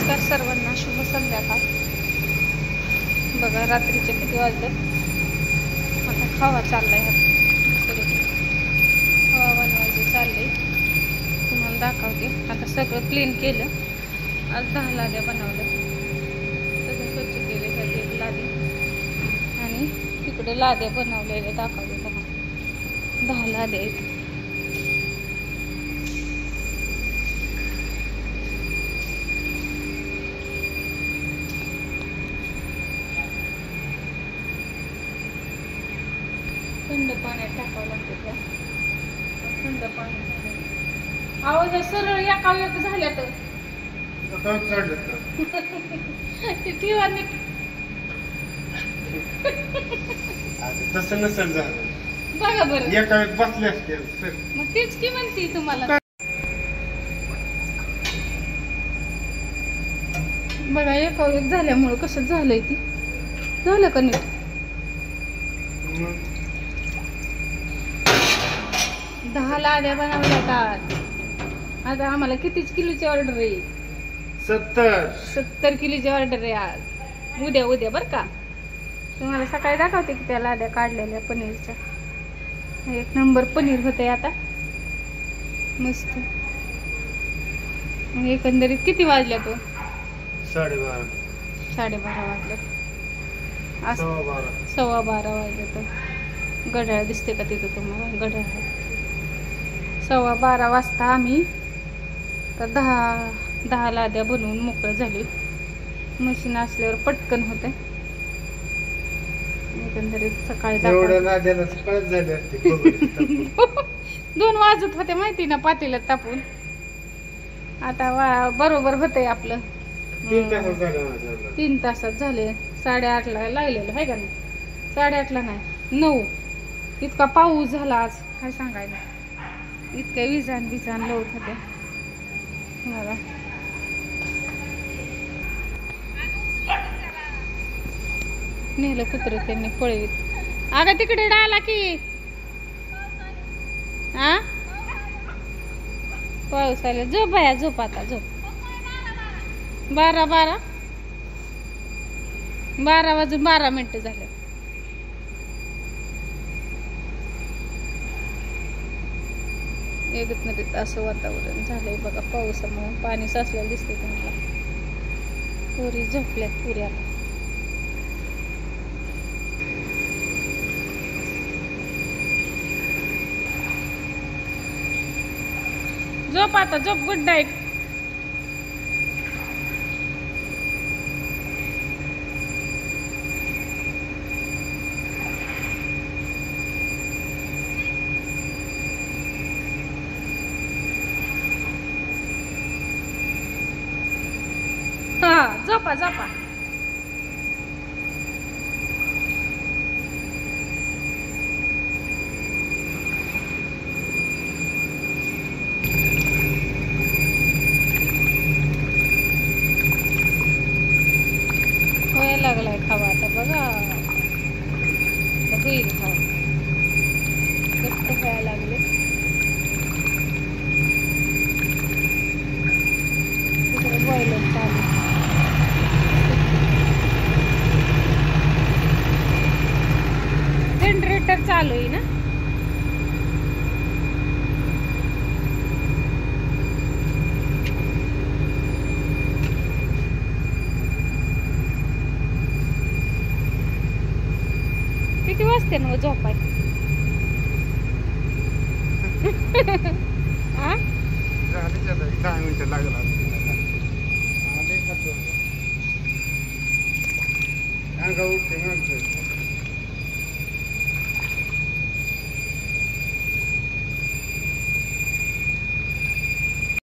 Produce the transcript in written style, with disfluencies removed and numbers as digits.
नमस्कार सर्वांना, शुभ संध्याकाळ. बघा रात्रीचे किती वाजले. आता खावा चाललाय, हवा बनवायचं चाललंय. तुम्हाला दाखवते. आता सगळं क्लीन केलं. आज 10 लाद्या बनवल्या. सगळं स्वच्छ केले. ह्यात एक लादी आणि तिकडे लाद्या बनवलेल्या दाखवले. बघा 10 लाद्या आहेत. थंड पाण्यात टाकावं लागतं त्या. थंड पाणी आवाज सरळ एका एक झाल्या तर ते ठेवा नीट. तसं नसेल झालं. बघा बरं एका वेळेस बसले असते. मग तेच की म्हणते तुम्हाला. बघा एका एक झाल्यामुळं कसं झालंय ती. झालं का नीट. 10 लाद्या बनवल्यात आज. आता आम्हाला कितीच किलोची ऑर्डर आहे. 70 किलोची ऑर्डर आहे आज. उद्या बर का. तुम्हाला सकाळी दाखवते की त्या लाद्या काढलेल्या पनीरच्या. एक नंबर पनीर होते आता मस्त. एकंदरीत किती वाजल्या तो 12:30 वाजले. 12:15 वाजले. तर घड्याळ दिसते का तिथं तुम्हाला. घड्याळ 12:15 वाजता आम्ही तर 10 लाद्या बनवून मोकळं झाली. मशीन असल्यावर पटकन होते. एकंदरीत सकाळी 2 वाजत होते माहिती ना पातेल्यात तापून. आता बरोबर होतंय आपलं. 3 तासात झाले. 8:30ला लागलेलं आहे का नाही. 8:30ला नाही 9. इतका पाऊस झाला आज काय सांगायला. इतक्या विजान लवत होत्या मला. नेलं कुत्र त्यांनी पळवीत. अगं तिकडे डाला की. हा पाऊस आला. झोप बाया झोप. आता झोप. 12 वाजून 12 मिनिटं झाले. एकंदरीत असं वातावरण झालंय बघा. पावसामुळे पाणी साचलेलं दिसतंय तुम्हाला. पुरी झोपल्यात पुरी. आता झोप. आता झोप. Good night. झोपा. व्हायला लागलाय खावा आता बघा. होईल खावा. कष्ट व्हायला लागले. तिकडे बॉयलर चालू. जनरेटर चालू आहे ना. किती वाजते ना झोपाय. 10 मिनिटं लागला. उठते